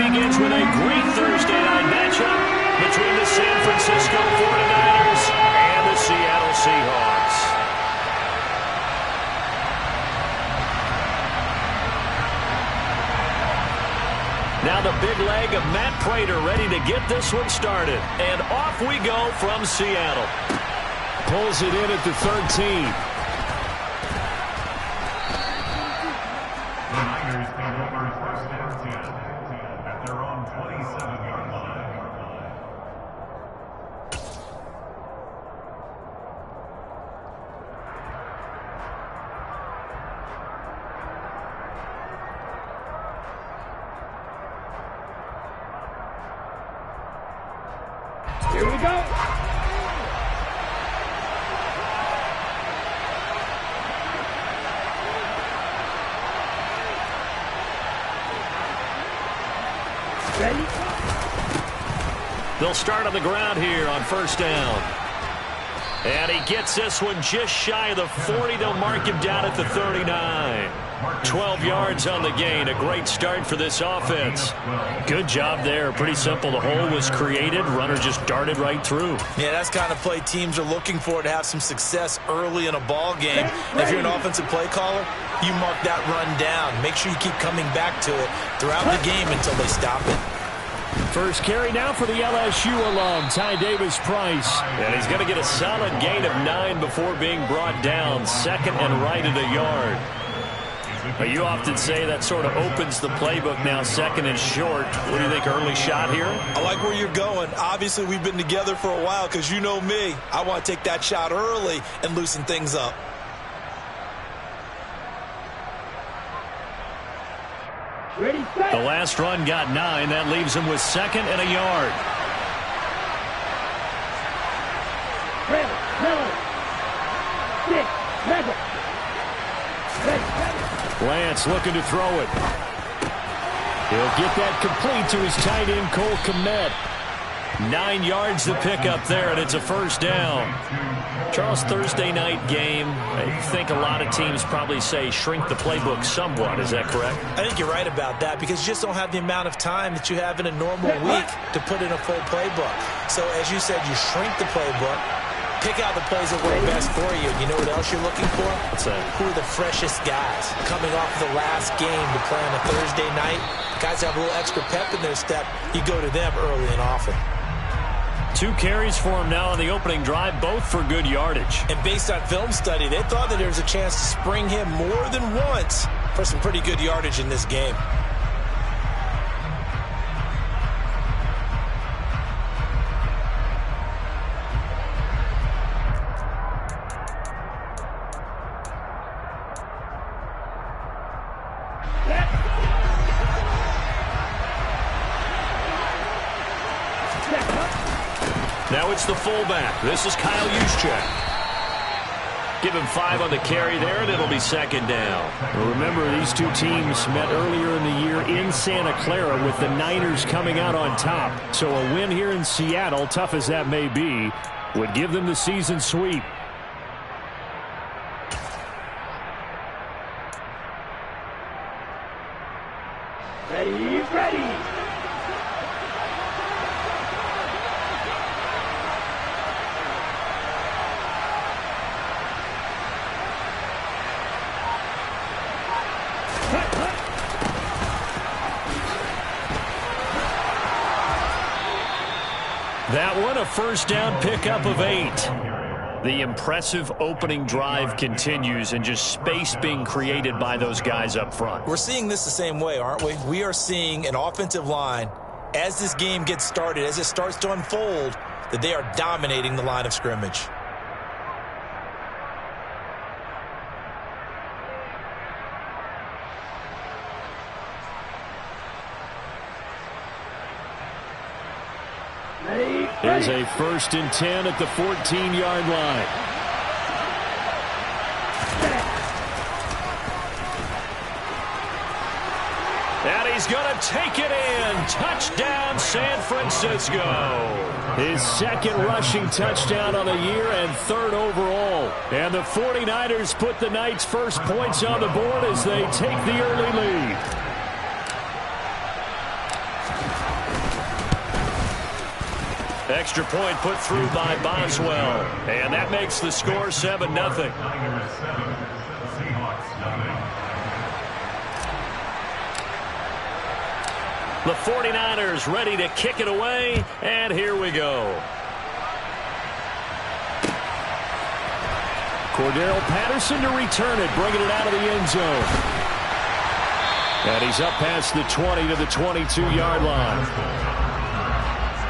begins with a great Thursday night matchup between the San Francisco 49ers and the Seattle Seahawks. Now the big leg of Matt Prater ready to get this one started. And off we go from Seattle. Pulls it in at the 13. The Niners take over first and 10 at their own 27-yard line. Here we go. Ready? They'll start on the ground here on first down. And he gets this one just shy of the 40. They'll mark him down at the 39. 12 yards on the gain. A great start for this offense. Good job there. Pretty simple. The hole was created. Runner just darted right through. Yeah, that's kind of play teams are looking for to have some success early in a ball game. And if you're an offensive play caller, you mark that run down. Make sure you keep coming back to it throughout the game until they stop it. First carry now for the LSU alum, Ty Davis-Price. And he's going to get a solid gain of 9 before being brought down. Second and right at a yard. But you often say that sort of opens the playbook now, second and short. What do you think, early shot here? I like where you're going. Obviously, we've been together for a while because you know me. I want to take that shot early and loosen things up. Ready, set. The last run got 9. That leaves him with second and a yard. Ready, ready. 6, 7. Ready. Lance looking to throw it. He'll get that complete to his tight end, Cole Kmet. 9 yards to pick up there, and it's a first down. Charles, Thursday night game, I think a lot of teams probably say shrink the playbook somewhat. Is that correct? I think you're right about that because you just don't have the amount of time that you have in a normal week to put in a full playbook. So as you said, you shrink the playbook. Pick out the plays that work best for you. You know what else you're looking for? What's that? Who are the freshest guys coming off the last game to play on a Thursday night? Guys have a little extra pep in their step. You go to them early and often. 2 carries for him now on the opening drive, both for good yardage. And based on film study, they thought that there was a chance to spring him more than once for some pretty good yardage in this game. Now it's the fullback. This is Kyle Juszczyk. Give him 5 on the carry there, and it'll be second down. Well, remember, these two teams met earlier in the year in Santa Clara with the Niners coming out on top. So a win here in Seattle, tough as that may be, would give them the season sweep. Ready, ready. That one, a first down pickup of 8. The impressive opening drive continues, and just space being created by those guys up front. We're seeing this the same way, aren't we? We are seeing an offensive line, as this game gets started, as it starts to unfold, that they are dominating the line of scrimmage. There's a 1st and 10 at the 14-yard line. And he's going to take it in. Touchdown, San Francisco. His second rushing touchdown on the year and 3rd overall. And the 49ers put the Knights' first points on the board as they take the early lead. Extra point put through by Boswell. And that makes the score 7-0. The 49ers ready to kick it away, and here we go. Cordero Patterson to return it, bringing it out of the end zone. And he's up past the 20 to the 22-yard line.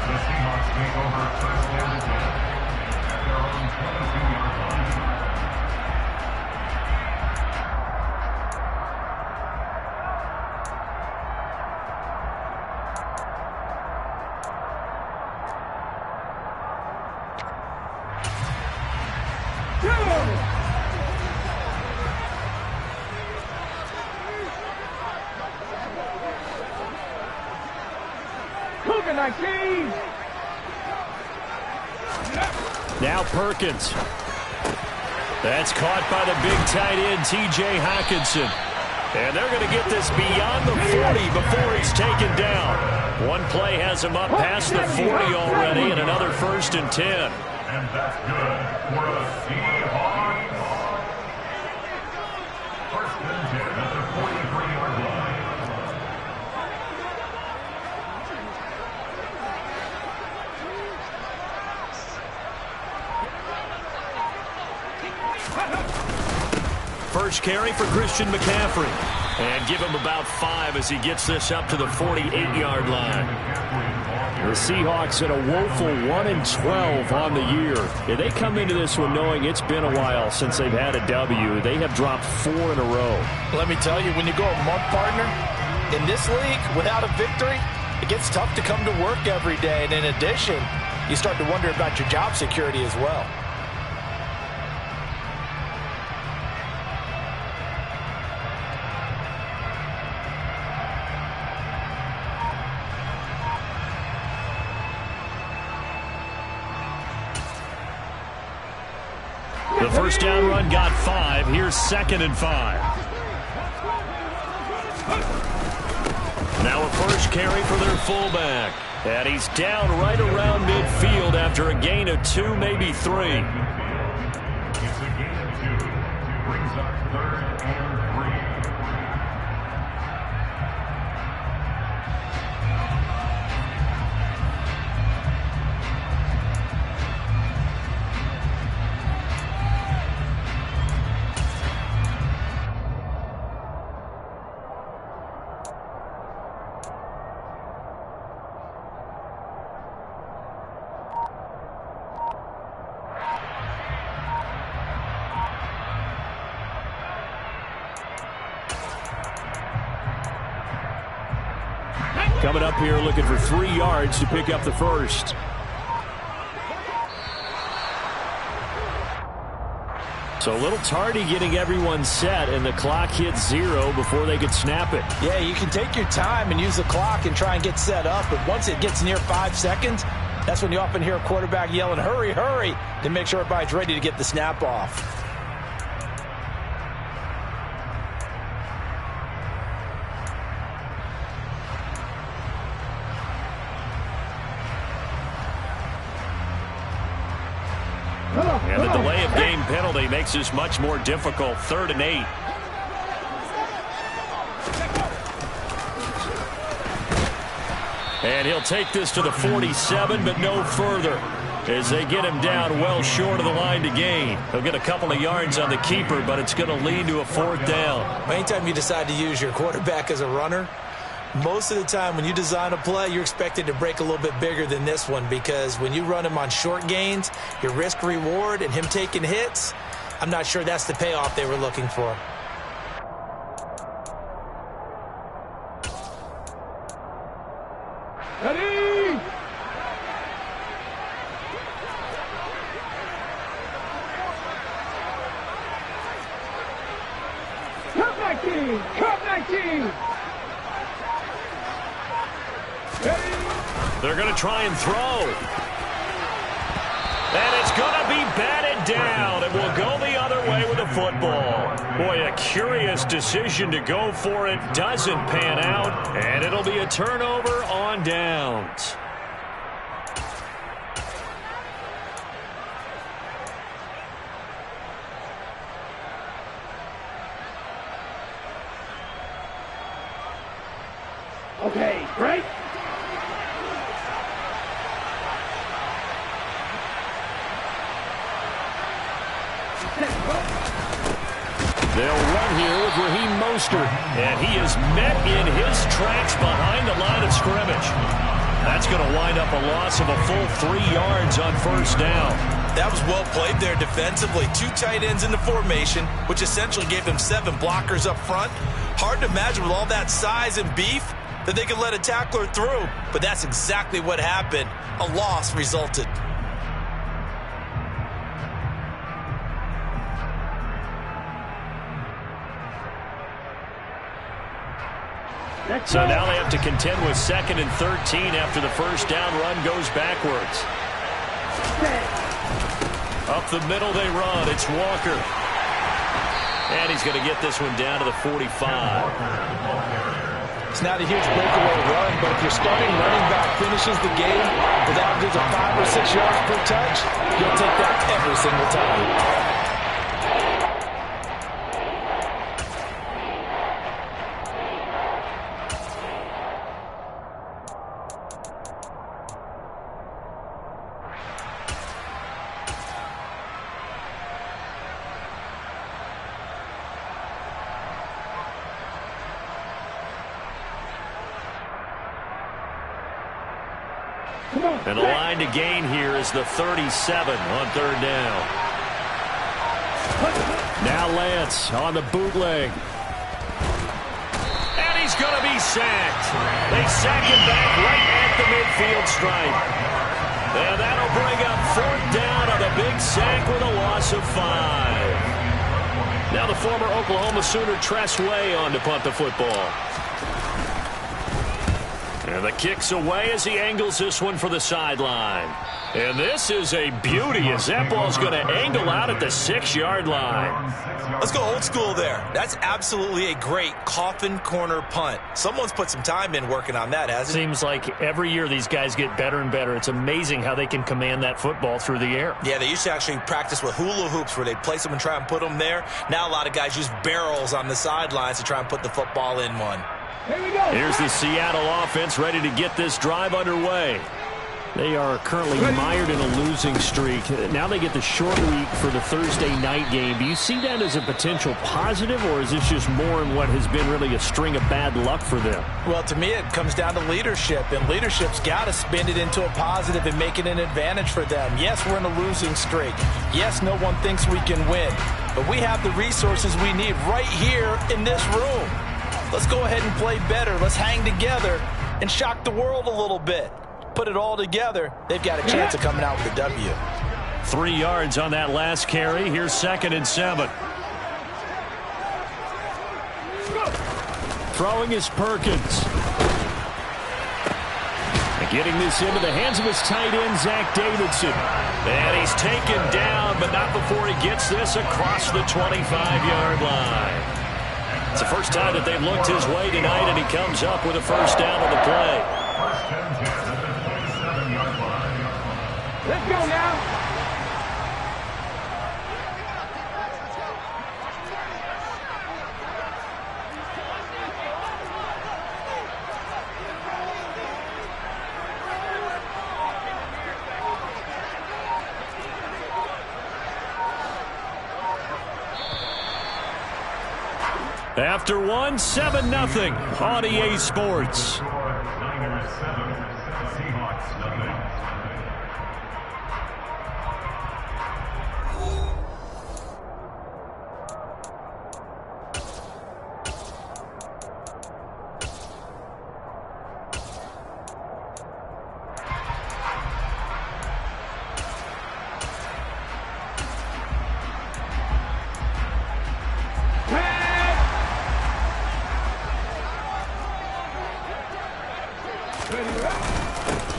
The Seahawks take over first down and 10 at their own 22-yard line. Now Perkins. That's caught by the big tight end, T.J. Hockenson. And they're going to get this beyond the 40 before he's taken down. One play has him up past the 40 already, and another 1st and 10. And that's good for the Seahawks. First and 10 at the 43-yard line. First carry for Christian McCaffrey. And give him about 5 as he gets this up to the 48-yard line. The Seahawks at a woeful 1-12 on the year. Yeah, they come into this one knowing it's been a while since they've had a W. They have dropped 4 in a row. Let me tell you, when you go a month, partner, in this league, without a victory, it gets tough to come to work every day. And in addition, you start to wonder about your job security as well. The first down run got 5. Here's 2nd and 5. Now a first carry for their fullback. And he's down right around midfield after a gain of 2, maybe 3. It's a gain of 2. Brings up 3rd and 3. Coming up here looking for 3 yards to pick up the first. So a little tardy getting everyone set, and the clock hits 0 before they could snap it. Yeah, you can take your time and use the clock and try and get set up, but once it gets near 5 seconds, that's when you often hear a quarterback yelling, hurry, hurry, to make sure everybody's ready to get the snap off. And the delay of game penalty makes this much more difficult. 3rd and 8. And he'll take this to the 47, but no further, as they get him down well short of the line to gain. He'll get a couple of yards on the keeper, but it's going to lead to a 4th down. Anytime you decide to use your quarterback as a runner, most of the time when you design a play, you're expected to break a little bit bigger than this one, because when you run him on short gains, your risk reward and him taking hits, I'm not sure that's the payoff they were looking for. Ready! Cut 19! Cut 19! They're going to try and throw. And it's going to be batted down. It will go the other way with the football. Boy, a curious decision to go for it. Doesn't pan out, and it'll be a turnover on downs. Okay, break. They'll run here with Raheem Mostert, and he is met in his tracks behind the line of scrimmage. That's going to wind up a loss of a full 3 yards on first down. That was well played there defensively. 2 tight ends in the formation, which essentially gave them 7 blockers up front. Hard to imagine with all that size and beef that they could let a tackler through, but that's exactly what happened. A loss resulted. So now they have to contend with 2nd and 13 after the first down run goes backwards. Up the middle they run. It's Walker. And he's going to get this one down to the 45. It's not a huge breakaway run, but if your starting running back finishes the game with averages of 5 or 6 yards per touch, you'll take that every single time. And the line to gain here is the 37 on 3rd down. Now Lance on the bootleg. And he's going to be sacked. They sack him back right at the midfield stripe. And that'll bring up 4th down on a big sack with a loss of 5. Now the former Oklahoma Sooner Tress Way on to punt the football. And the kick's away as he angles this one for the sideline. And this is a beauty as that ball's going to angle out at the 6-yard line. Let's go old school there. That's absolutely a great coffin corner punt. Someone's put some time in working on that, hasn't it? Seems like every year these guys get better and better. It's amazing how they can command that football through the air. Yeah, they used to actually practice with hula hoops where they'd place them and try and put them there. Now a lot of guys use barrels on the sidelines to try and put the football in one. Here we go. Here's the Seattle offense ready to get this drive underway. They are currently mired in a losing streak. Now they get the short week for the Thursday night game. Do you see that as a potential positive, or is this just more in what has been really a string of bad luck for them? Well, to me, it comes down to leadership, and leadership's got to spin it into a positive and make it an advantage for them. Yes, we're in a losing streak. Yes, no one thinks we can win, but we have the resources we need right here in this room. Let's go ahead and play better. Let's hang together and shock the world a little bit. Put it all together, they've got a chance of coming out with a W. 3 yards on that last carry. Here's 2nd and 7. Throwing is Perkins. Getting this into the hands of his tight end, Zach Davidson. And he's taken down, but not before he gets this across the 25-yard line. It's the first time that they've looked his way tonight, and he comes up with a first down on the play. Let's go now. After one, 7-0 on EA Sports. Niners 7, Seahawks nothing.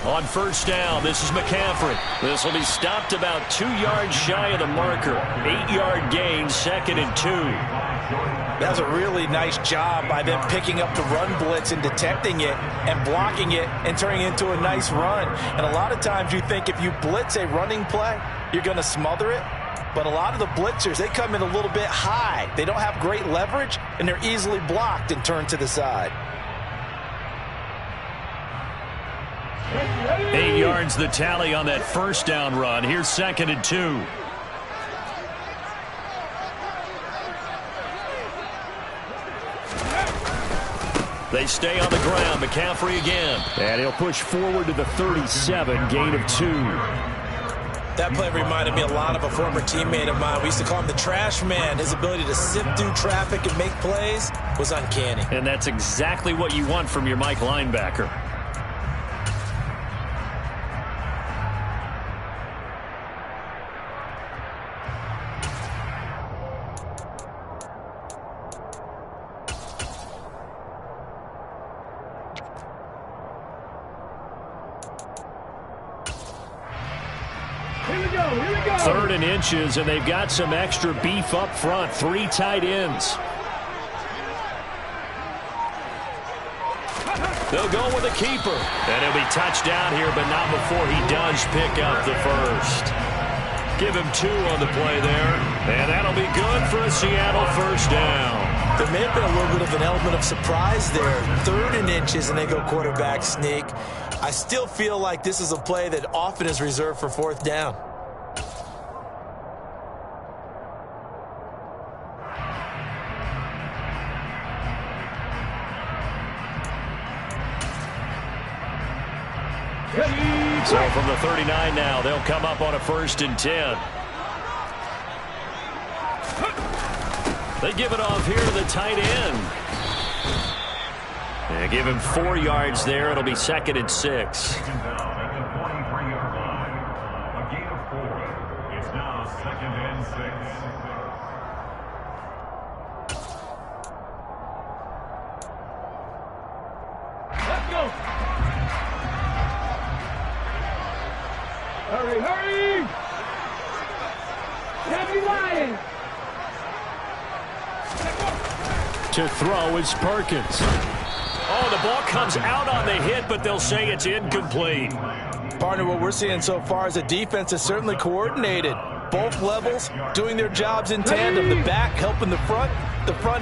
On first down, this is McCaffrey. This will be stopped about 2 yards shy of the marker. 8-yard gain, 2nd and 2. That's a really nice job by them picking up the run blitz and detecting it and blocking it and turning it into a nice run. And a lot of times you think if you blitz a running play, you're going to smother it. But a lot of the blitzers, they come in a little bit high. They don't have great leverage, and they're easily blocked and turned to the side. 8 yards the tally on that first down run. Here's 2nd and 2. They stay on the ground. McCaffrey again. And he'll push forward to the 37, gain of 2. That play reminded me a lot of a former teammate of mine. We used to call him the trash man. His ability to sift through traffic and make plays was uncanny. And that's exactly what you want from your Mike linebacker. Third and inches, and they've got some extra beef up front. 3 tight ends. They'll go with a keeper. And he'll be touched down here, but not before he does pick up the first. Give him 2 on the play there. And that'll be good for a Seattle first down. There may have been a little bit of an element of surprise there. 3rd and inches, and they go quarterback sneak. I still feel like this is a play that often is reserved for 4th down. So from the 39 now, they'll come up on a 1st and 10. They give it off here to the tight end. And give him 4 yards there. It'll be 2nd and 6. Second down at the 43-yard line. A gain of 4. It's now 2nd and 6. Let's go. Hurry, hurry. Heavy line. To throw is Perkins. Oh, the ball comes out on the hit, but they'll say it's incomplete. Partner, what we're seeing so far is the defense is certainly coordinated. Both levels doing their jobs in tandem. The back helping the front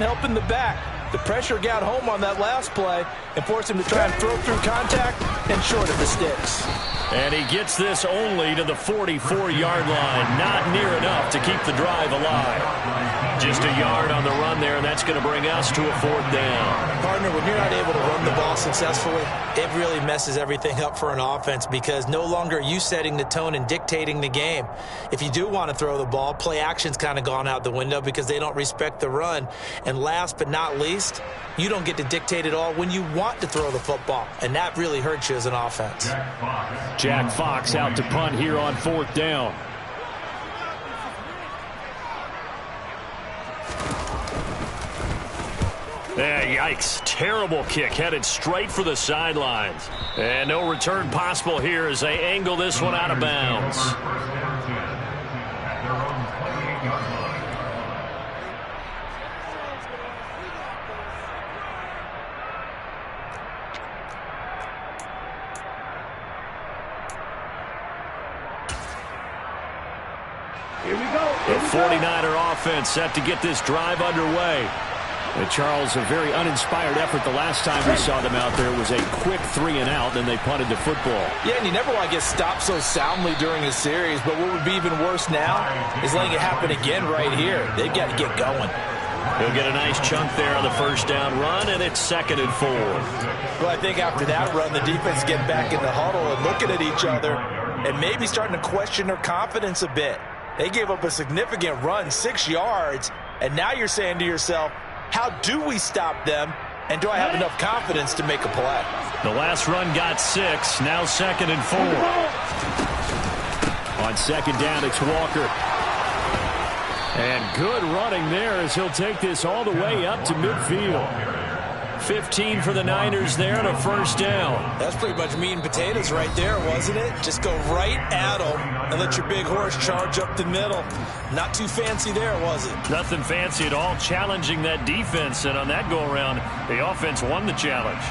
helping the back. The pressure got home on that last play and forced him to try and throw through contact and short of the sticks. And he gets this only to the 44-yard line. Not near enough to keep the drive alive. Just a yard on the run there, and that's going to bring us to a 4th down. Partner, when you're not able to run the ball successfully, it really messes everything up for an offense because no longer are you setting the tone and dictating the game. If you do want to throw the ball, play action's kind of gone out the window because they don't respect the run. And last but not least, you don't get to dictate it all when you want to throw the football, and that really hurts you as an offense. Jack Fox out to punt here on 4th down. Yikes. Terrible kick headed straight for the sidelines. And no return possible here as they angle this one out of bounds. Here we go. The 49er offense set to get this drive underway. And Charles, a very uninspired effort. The last time we saw them out there was a quick 3 and out, then they punted the football. Yeah, and you never want to get stopped so soundly during a series, but what would be even worse now is letting it happen again right here. They've got to get going. He'll get a nice chunk there on the first down run, and it's 2nd and 4. Well, I think after that run, the defense get back in the huddle and looking at each other and maybe starting to question their confidence a bit. They gave up a significant run, 6 yards, and now you're saying to yourself, how do we stop them, and do I have enough confidence to make a play? The last run got 6, now 2nd and 4. On 2nd down, it's Walker. And good running there as he'll take this all the way up to midfield. 15 for the Niners there and a first down. That's pretty much meat and potatoes right there, wasn't it? Just go right at them and let your big horse charge up the middle. Not too fancy there, was it? Nothing fancy at all, challenging that defense, and on that go-around, the offense won the challenge.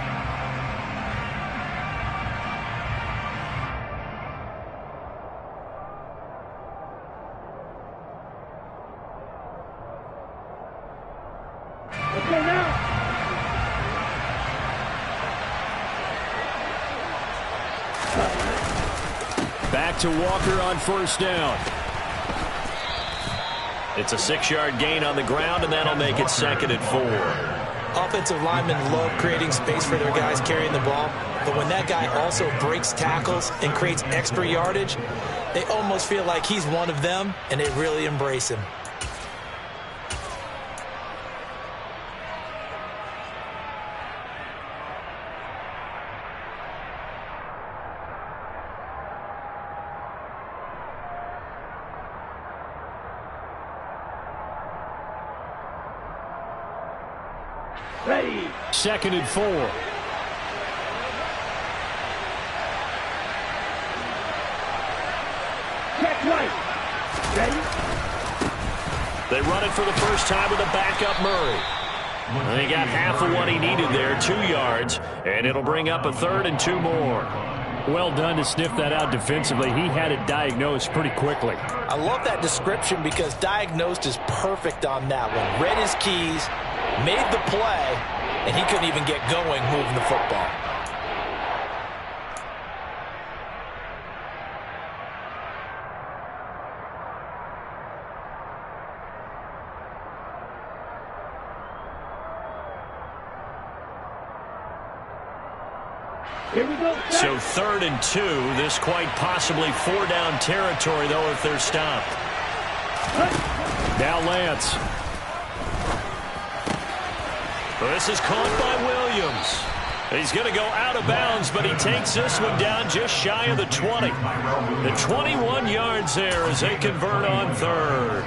Okay, now. Back to Walker on first down. It's a 6-yard gain on the ground, and that'll make it 2nd and 4. Offensive linemen love creating space for their guys carrying the ball, but when that guy also breaks tackles and creates extra yardage, they almost feel like he's one of them, and they really embrace him. Ready. 2nd and 4. Check right. Ready. They run it for the first time with a backup Murray. And he got half of what he needed there, 2 yards, and it'll bring up a 3rd and 2 more. Well done to sniff that out defensively. He had it diagnosed pretty quickly. I love that description because diagnosed is perfect on that one. Read his keys, made the play, and he couldn't even get going moving the football. Here we go. So 3rd and 2. This quite possibly 4-down territory, though, if they're stopped. Now Lance. This is caught by Williams. He's going to go out of bounds, but he takes this one down just shy of the 20. The 21 yards there as they convert on 3rd.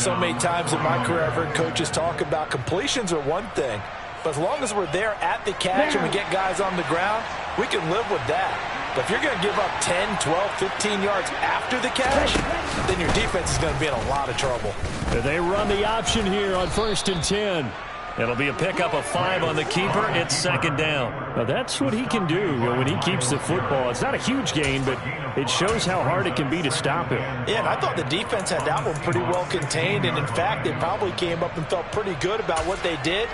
So many times in my career I've heard coaches talk about completions are one thing, but as long as we're there at the catch and we get guys on the ground, we can live with that. But if you're going to give up 10, 12, 15 yards after the catch, then your defense is going to be in a lot of trouble. They run the option here on 1st and 10. It'll be a pickup of 5 on the keeper. It's 2nd down. Now that's what he can do when he keeps the football. It's not a huge gain, but it shows how hard it can be to stop him. Yeah, and I thought the defense had that one pretty well contained, and in fact, they probably came up and felt pretty good about what they did.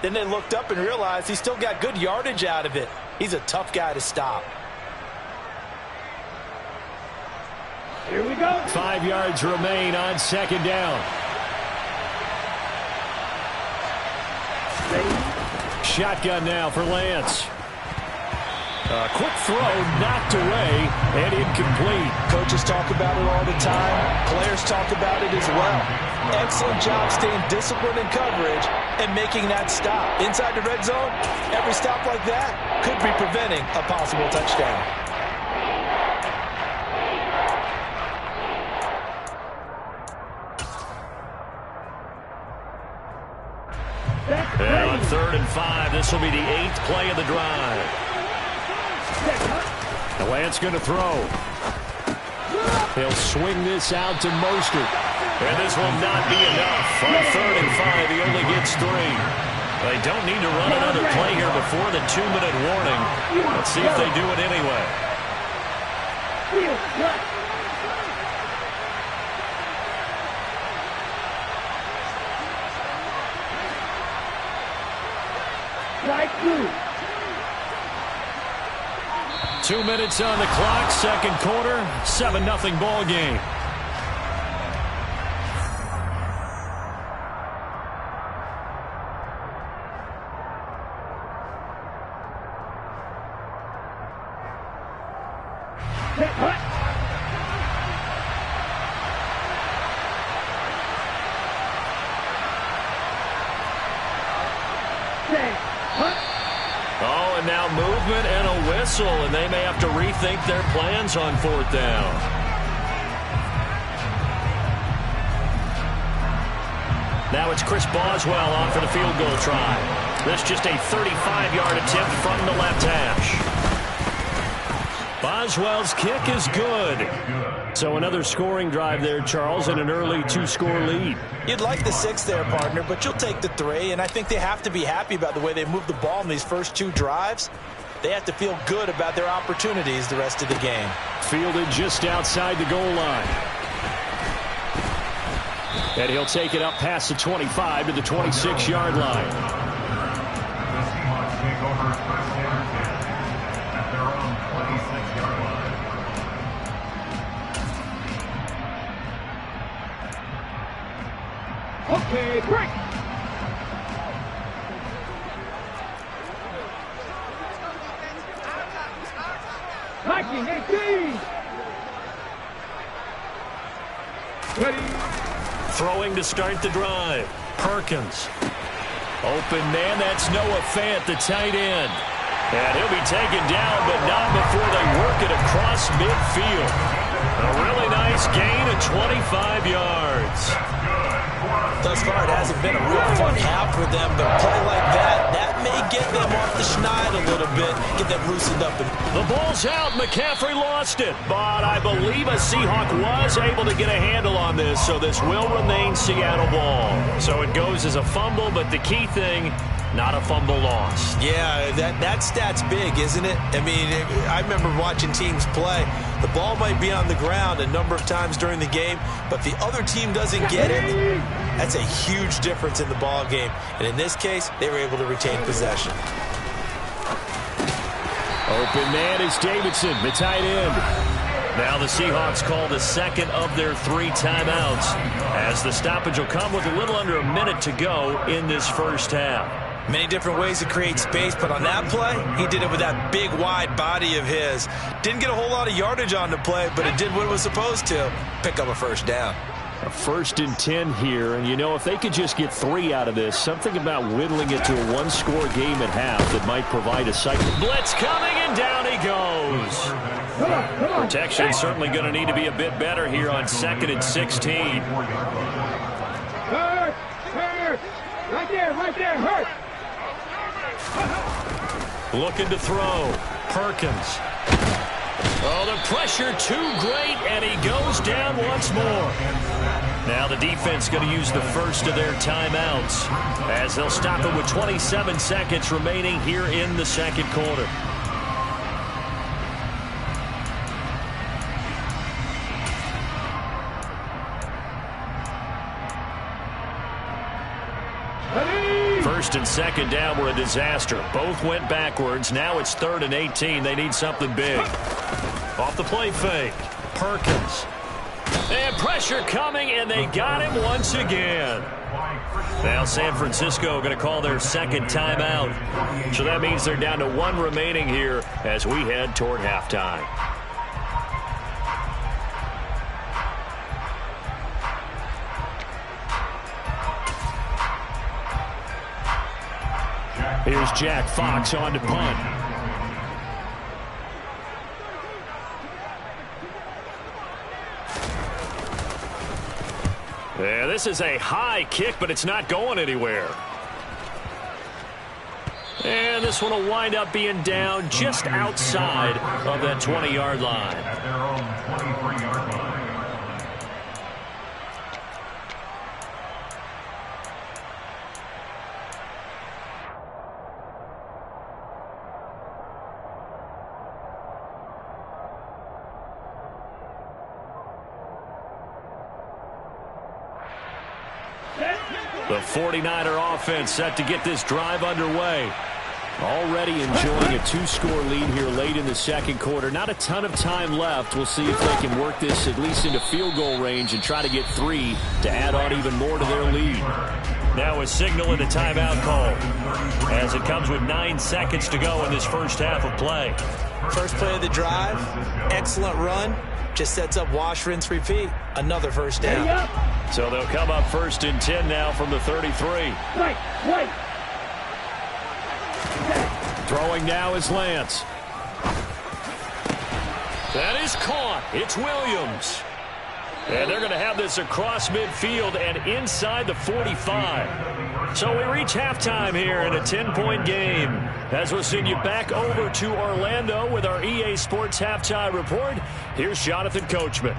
Then they looked up and realized he still got good yardage out of it. He's a tough guy to stop. Here we go. 5 yards remain on 2nd down. Shotgun now for Lance. A quick throw knocked away and incomplete. Coaches talk about it all the time. Players talk about it as well. Excellent job staying disciplined in coverage and making that stop. Inside the red zone, every stop like that could be preventing a possible touchdown. And on 3rd and 5, this will be the 8th play of the drive. Lance going to throw. He'll swing this out to Mostert. And this will not be enough. On 3rd and 5, he only gets 3. They don't need to run another play here before the 2-minute warning. Let's see if they do it anyway. Right through. 2 minutes on the clock, 2nd quarter, 7-0 ball game. Oh, and now movement and a whistle, and they may have to rethink their plans on 4th down. Now it's Chris Boswell on for the field goal try. This just a 35-yard attempt from the left hash. Boswell's kick is good. So another scoring drive there, Charles, and an early 2-score lead. You'd like the 6 there, partner, but you'll take the 3, and I think they have to be happy about the way they moved the ball in these first 2 drives. They have to feel good about their opportunities the rest of the game. Fielded just outside the goal line. And he'll take it up past the 25 to the 26-yard line. The Seahawks take over first down and 10 at their own 26-yard line. Okay, break. Viking 18. Ready. Throwing to start the drive. Perkins. Open man, that's Noah Fant, the tight end. And he'll be taken down, but not before they work it across midfield. A really nice gain of 25 yards. Thus far, it hasn't been a real fun half for them, but a play like that may get them off the schneid a little bit, get them loosened up. The ball's out. McCaffrey lost it, but I believe a Seahawk was able to get a handle on this, so this will remain Seattle ball. So it goes as a fumble, but the key thing, not a fumble loss. Yeah, that stat's big, isn't it? I mean, I remember watching teams play. The ball might be on the ground a number of times during the game, but if the other team doesn't get it, that's a huge difference in the ball game. And in this case, they were able to retain possession. Open man is Davidson, the tight end. Now the Seahawks call the second of their 3 timeouts, as the stoppage will come with a little under a minute to go in this first half. Many different ways to create space, but on that play, he did it with that big, wide body of his. Didn't get a whole lot of yardage on the play, but it did what it was supposed to, pick up a first down. A 1st and 10 here, and you know, if they could just get 3 out of this, something about whittling it to a 1-score game at half that might provide a cycle. Blitz coming, and down he goes. Protection certainly going to need to be a bit better here on 2nd and 16. Hurt. Right there, hurt. Looking to throw. Perkins. Oh, the pressure too great, and he goes down once more. Now the defense going to use the first of their timeouts, as they'll stop it with 27 seconds remaining here in the second quarter. First and second down were a disaster. Both went backwards. Now it's 3rd and 18. They need something big. Off the play fake. Perkins. And pressure coming, and they got him once again. Now San Francisco going to call their second timeout. So that means they're down to 1 remaining here as we head toward halftime. Here's Jack Fox on to punt. Yeah, this is a high kick, but it's not going anywhere. And this one will wind up being down just outside of that 20-yard line. At their own 23-yard line. The 49er offense set to get this drive underway. Already enjoying a 2-score lead here late in the second quarter. Not a ton of time left. We'll see if they can work this at least into field goal range and try to get 3 to add on even more to their lead. Now a signal and a timeout call, as it comes with 9 seconds to go in this first half of play. First play of the drive, excellent run. Just sets up wash, rinse, repeat. Another first down. So they'll come up 1st and 10 now from the 33. Right. Throwing now is Lance. That is caught. It's Williams. And they're going to have this across midfield and inside the 45. So we reach halftime here in a 10-point game. As we'll send you back over to Orlando with our EA Sports Halftime Report, here's Jonathan Coachman.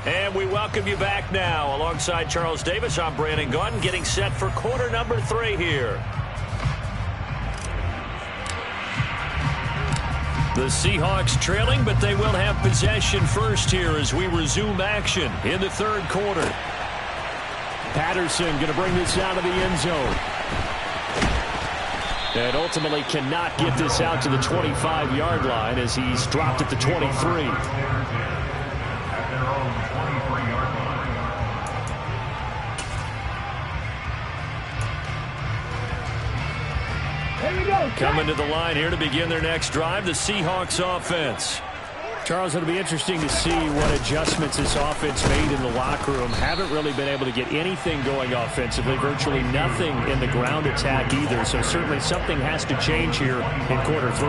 And we welcome you back now. Alongside Charles Davis, I'm Brandon Gunn, getting set for quarter number 3 here. The Seahawks trailing, but they will have possession first here as we resume action in the third quarter. Patterson going to bring this out of the end zone. And ultimately cannot get this out to the 25-yard line as he's dropped at the 23. Coming to the line here to begin their next drive, the Seahawks offense. Charles, it'll be interesting to see what adjustments this offense made in the locker room. Haven't really been able to get anything going offensively, virtually nothing in the ground attack either. So certainly something has to change here in quarter 3.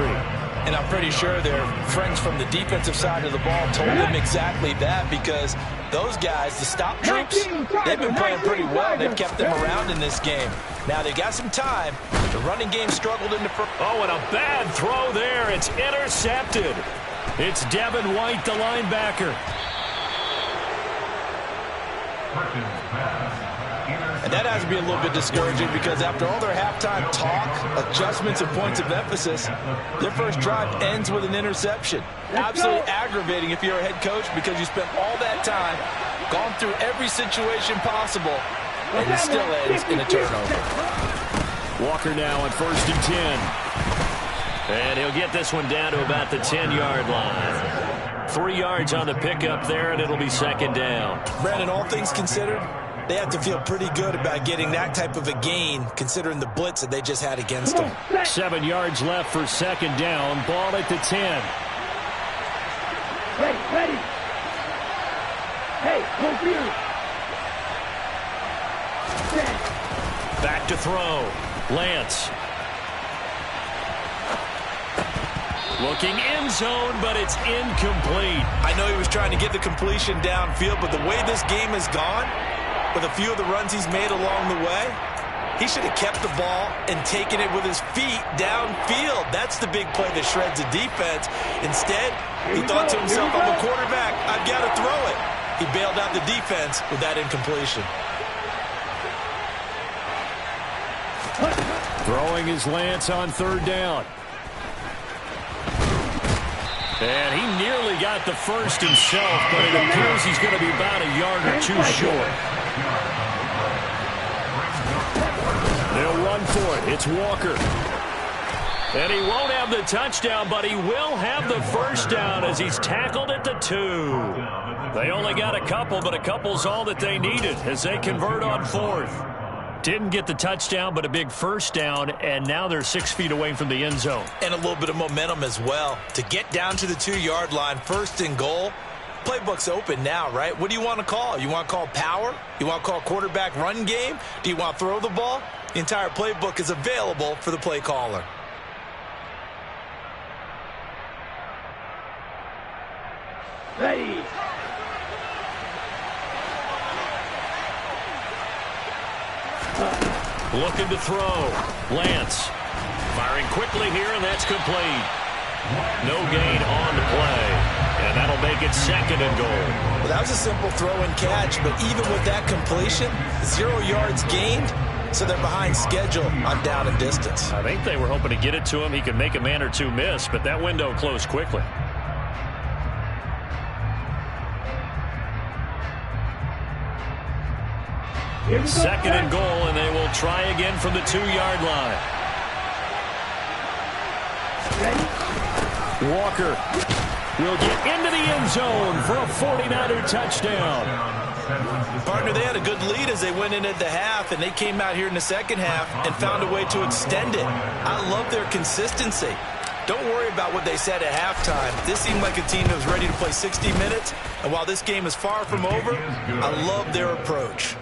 And I'm pretty sure their friends from the defensive side of the ball told them exactly that, because those guys, the stop troops, they've been playing pretty well. They've kept them around in this game. Now they got some time. The running game struggled in the first. Oh, and a bad throw there. It's intercepted. It's Devin White, the linebacker. And that has to be a little bit discouraging, because after all their halftime talk, adjustments, and points of emphasis, their first drive ends with an interception. Absolutely aggravating if you're a head coach, because you spent all that time, gone through every situation possible, and it still ends in a turnover. Walker now on 1st and 10. And he'll get this one down to about the 10-yard line. 3 yards on the pickup there, and it'll be second down. Brandon, all things considered, they have to feel pretty good about getting that type of a gain, considering the blitz that they just had against them. 7 yards left for second down. Ball at the 10. Ready. Hey, go here. Back to throw. Lance. Looking end zone, but it's incomplete. I know he was trying to get the completion downfield, but the way this game has gone, with a few of the runs he's made along the way, he should have kept the ball and taken it with his feet downfield. That's the big play that shreds the defense. Instead, he thought to himself, I'm a quarterback, I've got to throw it. He bailed out the defense with that incompletion. Throwing is Lance on 3rd down. And he nearly got the first himself, but it appears he's going to be about a yard or 2 short. They'll run for it. It's Walker. And he won't have the touchdown, but he will have the first down as he's tackled at the 2. They only got a couple, but a couple's all that they needed as they convert on 4th. Didn't get the touchdown, but a big first down, and now they're 6 feet away from the end zone. And a little bit of momentum as well. To get down to the 2-yard line, 1st and goal, playbook's open now, right? What do you want to call? You want to call power? You want to call quarterback run game? Do you want to throw the ball? The entire playbook is available for the play caller. Ready. Looking to throw. Lance. Firing quickly here, and that's complete. No gain on the play. And that'll make it 2nd and goal. Well, that was a simple throw and catch, but even with that completion, 0 yards gained, so they're behind schedule on down and distance. I think they were hoping to get it to him. He could make a man or 2 miss, but that window closed quickly. Second and goal, and they will try again from the 2-yard line. Walker will get into the end zone for a 49er touchdown. Partner, they had a good lead as they went in at the half, and they came out here in the second half and found a way to extend it. I love their consistency. Don't worry about what they said at halftime. This seemed like a team that was ready to play 60 minutes. And while this game is far from over, I love their approach.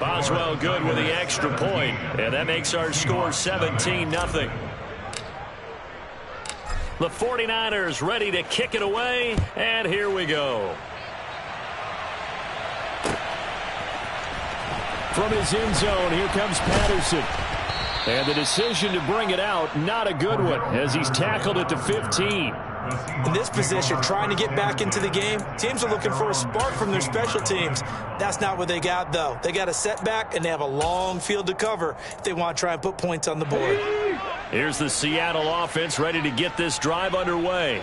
Boswell good with the extra point, and that makes our score 17-0. The 49ers ready to kick it away, and here we go. From his end zone, here comes Patterson. And the decision to bring it out, not a good one, as he's tackled at the 15. In this position, trying to get back into the game, teams are looking for a spark from their special teams. That's not what they got, though. They got a setback, and they have a long field to cover if they want to try and put points on the board. Here's the Seattle offense ready to get this drive underway.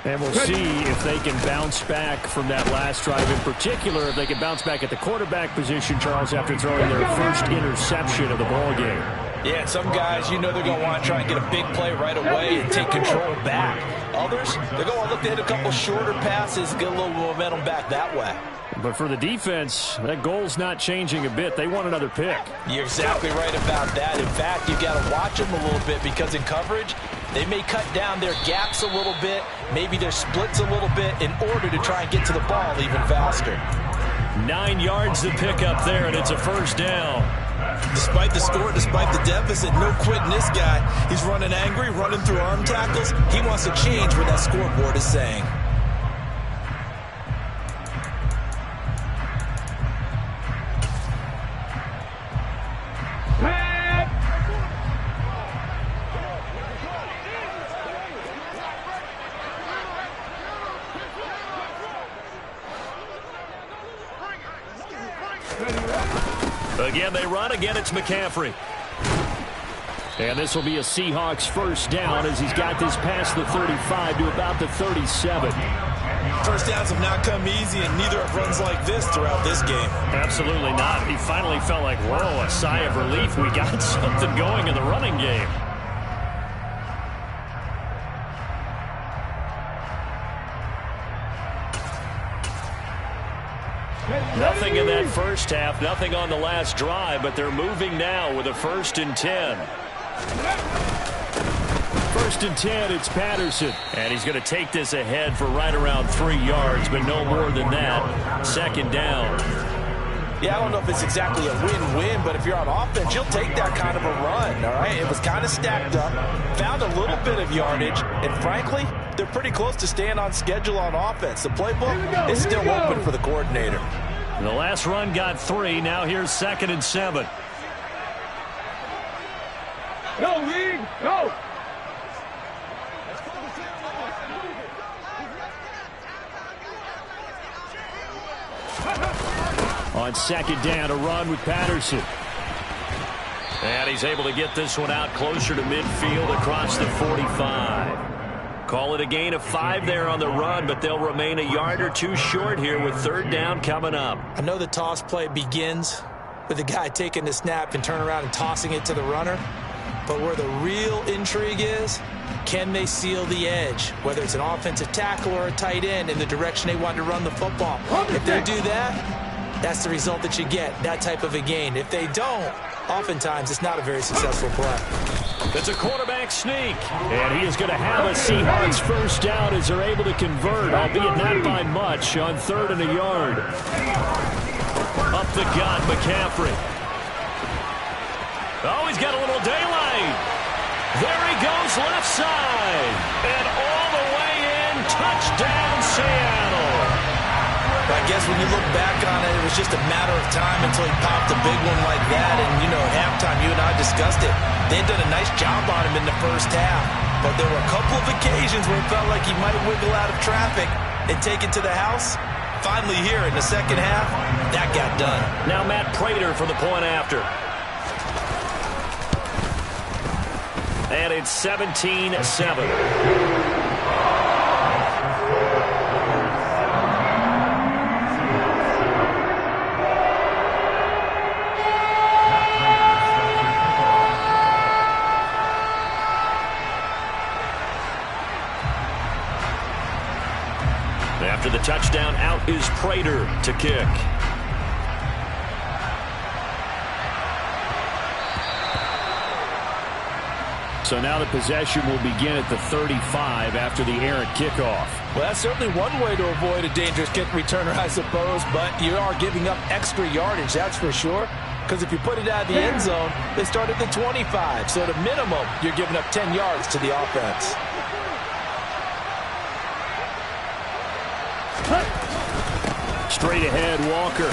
And we'll see if they can bounce back from that last drive. In particular, if they can bounce back at the quarterback position, Charles, after throwing their first interception of the ball game. Yeah, some guys, you know they're going to want to try and get a big play right away and take control back. Others, they're going to look to hit a couple shorter passes and get a little momentum back that way. But for the defense, that goal's not changing a bit. They want another pick. You're exactly right about that. In fact, you've got to watch them a little bit because in coverage, they may cut down their gaps a little bit, maybe their splits a little bit in order to try and get to the ball even faster. 9 yards to pick up there, and it's a first down. Despite the score, despite the deficit, no quitting this guy. He's running angry, running through arm tackles. He wants to change what that scoreboard is saying. Again, they run. Again, it's McCaffrey. And this will be a Seahawks first down as he's got this past the 35 to about the 37. First downs have not come easy, and neither have runs like this throughout this game. Absolutely not. He finally felt like, whoa, a sigh of relief. We got something going in the running game. Nothing in that first half, nothing on the last drive, but they're moving now with a 1st and 10. 1st and 10, it's Patterson. And he's going to take this ahead for right around 3 yards, but no more than that. 2nd down. Yeah, I don't know if it's exactly a win-win, but if you're on offense, you'll take that kind of a run, all right? It was kind of stacked up, found a little bit of yardage, and frankly, they're pretty close to staying on schedule on offense. The playbook is still open for the coordinator. The last run got 3. Now here's 2nd and 7. Go, Reed, go! On 2nd down, a run with Patterson. And he's able to get this one out closer to midfield across the 45. Call it a gain of 5 there on the run, but they'll remain a yard or 2 short here with 3rd down coming up. I know the toss play begins with the guy taking the snap and turn around and tossing it to the runner. But where the real intrigue is, can they seal the edge, whether it's an offensive tackle or a tight end, in the direction they want to run the football? If they do that, that's the result that you get, that type of a gain. If they don't, oftentimes it's not a very successful play. It's a quarterback sneak. And he is going to have a Seahawks first down as they're able to convert, albeit not by much, on 3rd and a yard. Up the gut, McCaffrey. Oh, he's got a little daylight. There he goes, left side. And all the way in, touchdown Seattle. I guess when you look back on it, it was just a matter of time until he popped a big one like that. And, you know, at halftime, you and I discussed it. They had done a nice job on him in the first half. But there were a couple of occasions where it felt like he might wiggle out of traffic and take it to the house. Finally here in the second half, that got done. Now Matt Prater for the point after. And it's 17-7. After the touchdown, out is Prater to kick. So now the possession will begin at the 35 after the errant kickoff. Well, that's certainly one way to avoid a dangerous kick returner, I suppose, but you are giving up extra yardage, that's for sure. Because if you put it out of the end zone, they start at the 25. So at a minimum, you're giving up 10 yards to the offense. Straight ahead, Walker.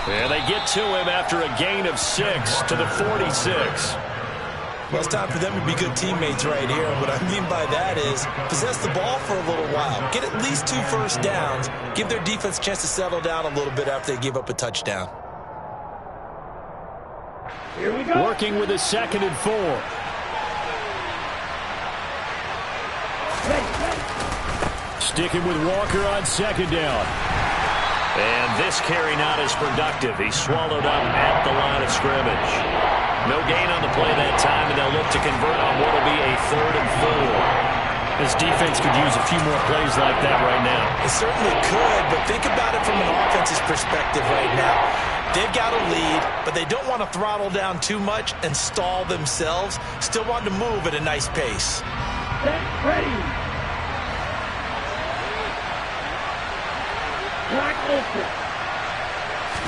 And they get to him after a gain of 6 to the 46. Well, it's time for them to be good teammates right here. And what I mean by that is possess the ball for a little while. Get at least 2 first downs. Give their defense a chance to settle down a little bit after they give up a touchdown. Here we go. Working with a 2nd and 4. Sticking with Walker on 2nd down. And this carry not as productive. He's swallowed up at the line of scrimmage. No gain on the play that time, and they'll look to convert on what will be a 3rd and 4. This defense could use a few more plays like that right now. It certainly could, but think about it from an offense's perspective right now. They've got a lead, but they don't want to throttle down too much and stall themselves. Still want to move at a nice pace. Ready. Black open.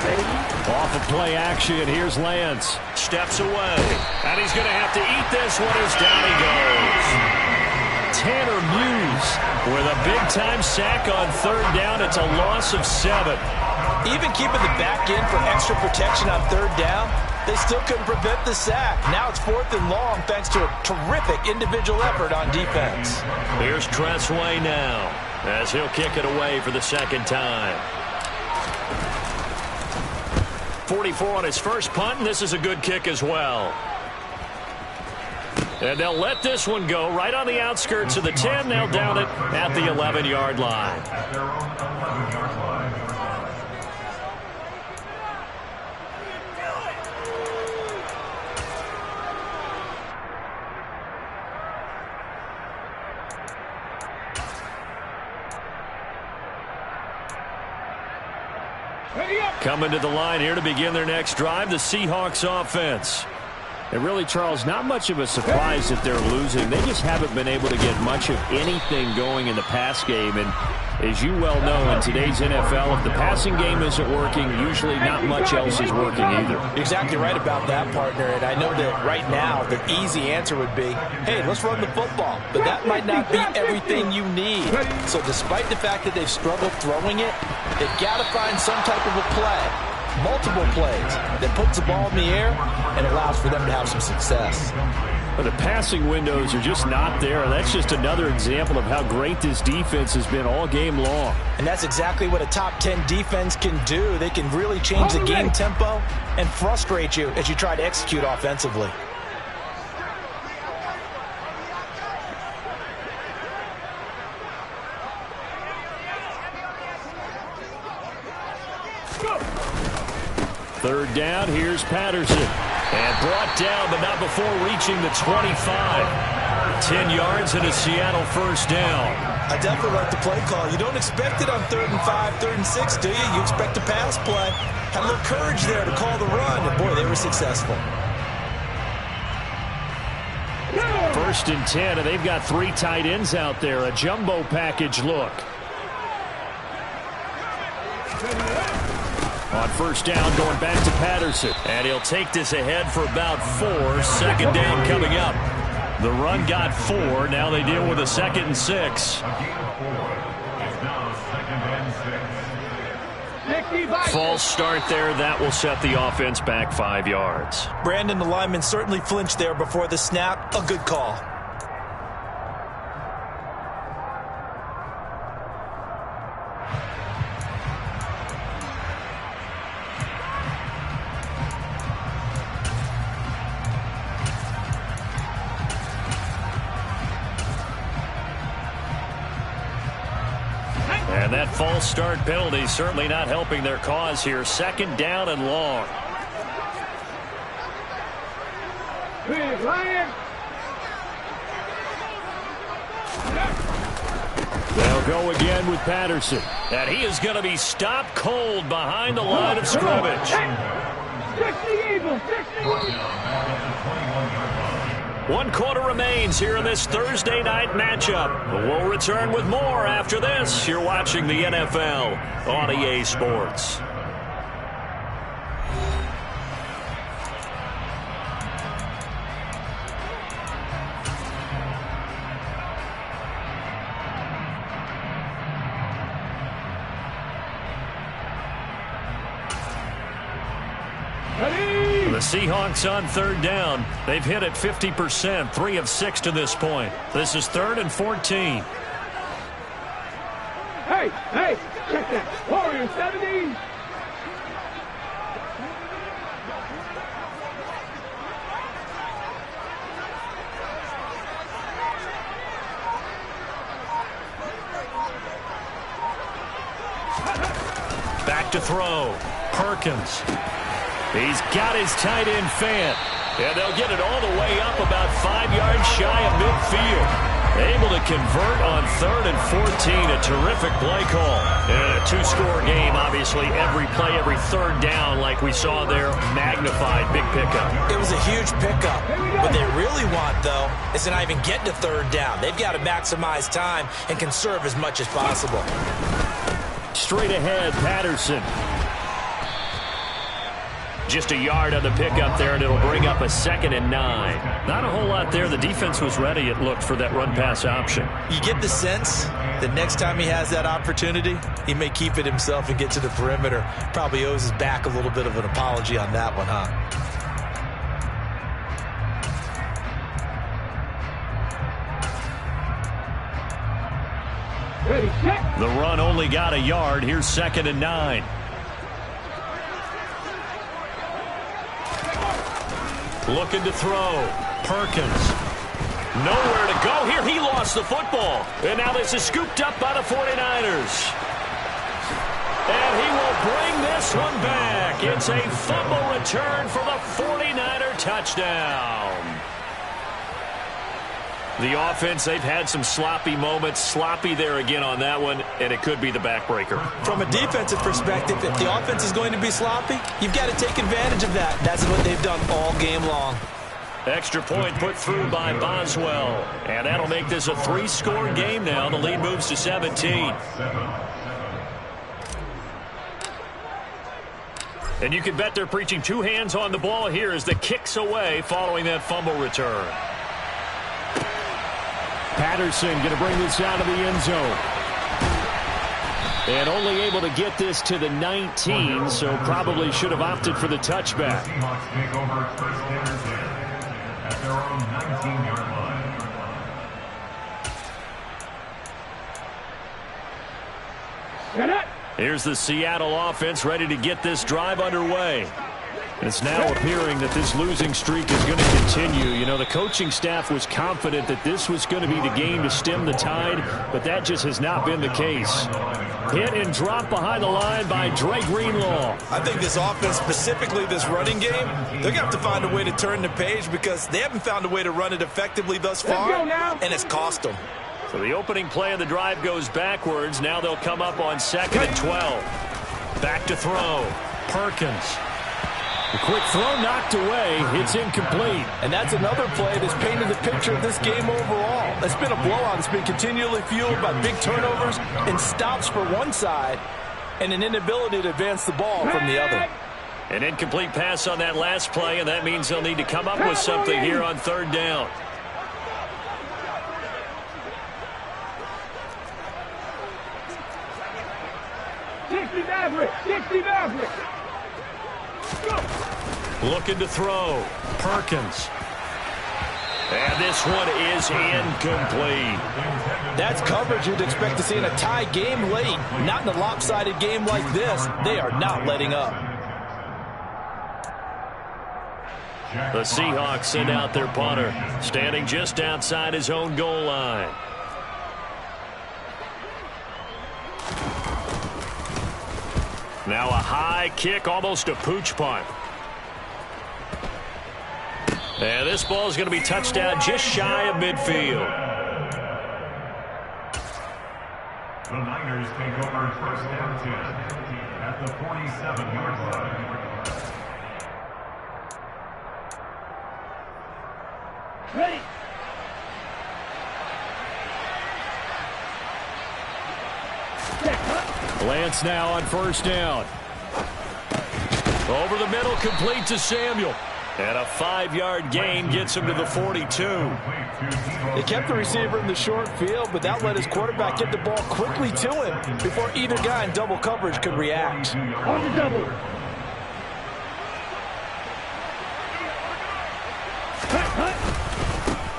Ready. Off of play action, here's Lance. Steps away, and he's going to have to eat this one as down he goes. Tanner Muse with a big-time sack on 3rd down. It's a loss of 7. Even keeping the back end for extra protection on 3rd down, they still couldn't prevent the sack. Now it's 4th and long thanks to a terrific individual effort on defense. Here's Tressway now as he'll kick it away for the 2nd time. 44 on his first punt, and this is a good kick as well. And they'll let this one go right on the outskirts of the 10. They'll down it at the 11-yard line. At their own 11-yard line. Coming to the line here to begin their next drive, the Seahawks offense. And really, Charles, not much of a surprise that they're losing. They just haven't been able to get much of anything going in the pass game. And as you well know, in today's NFL, if the passing game isn't working, usually not much else is working either. You're exactly right about that, partner. And I know that right now the easy answer would be, hey, let's run the football. But that might not be everything you need. So despite the fact that they've struggled throwing it, they've got to find some type of a play. Multiple plays that puts the ball in the air and allows for them to have some success. But the passing windows are just not there. That's just another example of how great this defense has been all game long. And that's exactly what a top 10 defense can do. They can really change the game tempo and frustrate you as you try to execute offensively. Third down, here's Patterson. And brought down, but not before reaching the 25. 10 yards and a Seattle first down. I definitely like the play call. You don't expect it on 3rd and 5, 3rd and 6, do you? You expect a pass play. Had a little courage there to call the run, and boy, they were successful. 1st and 10, and they've got 3 tight ends out there. A jumbo package look. On 1st down, going back to Patterson. And he'll take this ahead for about 4. 2nd down coming up. The run got 4. Now they deal with a 2nd and 6. A gain of 4. It's now 2nd and 6. False start there. That will set the offense back 5 yards. Brandon, the lineman, certainly flinched there before the snap. A good call. And that false start penalty certainly not helping their cause here. 2nd down and long. Big Lion. They'll go again with Patterson. And he is going to be stopped cold behind the line of scrimmage. 60 Eagles, 60 Eagles. 1 quarter remains here in this Thursday night matchup. We'll return with more after this. You're watching the NFL on EA Sports. The Seahawks on 3rd down. They've hit it 50%, 3 of 6 to this point. This is 3rd and 14. Hey, check that. Warrior 70. Back to throw. Perkins. He's got his tight end fan. And they'll get it all the way up about 5 yards shy of midfield. Able to convert on 3rd and 14. A terrific play call. And a 2-score game, obviously, every play, every 3rd down, like we saw there, magnified. Big pickup. It was a huge pickup. What they really want, though, is to not even get to 3rd down. They've got to maximize time and conserve as much as possible. Straight ahead, Patterson. Just a yard on the pickup there, and it'll bring up a 2nd and 9. Not a whole lot there. The defense was ready, it looked, for that run-pass option. You get the sense that next time he has that opportunity, he may keep it himself and get to the perimeter. Probably owes his back a little bit of an apology on that one, huh? Ready, set. The run only got a yard. Here's 2nd and 9. Looking to throw. Perkins. Nowhere to go here. He lost the football. And now this is scooped up by the 49ers. And he will bring this one back. It's a fumble return for the 49er touchdown. The offense, they've had some sloppy moments. Sloppy there again on that one, and it could be the backbreaker. From a defensive perspective, if the offense is going to be sloppy, you've got to take advantage of that. That's what they've done all game long. Extra point put through by Boswell. And that'll make this a 3-score game now. The lead moves to 17. And you can bet they're preaching 2 hands on the ball here as the kick's away following that fumble return. Patterson going to bring this out of the end zone. And only able to get this to the 19, so probably should have opted for the touchback. The Seahawks take over 1st and 10 at their own 19-yard line. Set it. Here's the Seattle offense ready to get this drive underway. And it's now appearing that this losing streak is going to continue. You know, the coaching staff was confident that this was going to be the game to stem the tide, but that just has not been the case. Hit and drop behind the line by Dre Greenlaw. I think this offense, specifically this running game, they're going to have to find a way to turn the page because they haven't found a way to run it effectively thus far, and it's cost them. So the opening play of the drive goes backwards. Now they'll come up on 2nd and 12. Back to throw. Perkins. The quick throw knocked away. It's incomplete. And that's another play that's painted the picture of this game overall. It's been a blowout. It's been continually fueled by big turnovers and stops for one side and an inability to advance the ball from the other. An incomplete pass on that last play, and that means they'll need to come up with something here on 3rd down. Looking to throw. Perkins. And this one is incomplete. That's coverage you'd expect to see in a tie game late. Not in a lopsided game like this. They are not letting up. The Seahawks send out their punter, standing just outside his own goal line. Now a high kick, almost a pooch punt. And this ball is going to be touched out just shy of midfield. The Niners take over 1st and 10 at the 47-yard line. Ready. Lance now on first down. Over the middle, complete to Samuel. And a 5-yard gain gets him to the 42. They kept the receiver in the short field, but that let his quarterback get the ball quickly to him before either guy in double coverage could react. On the double.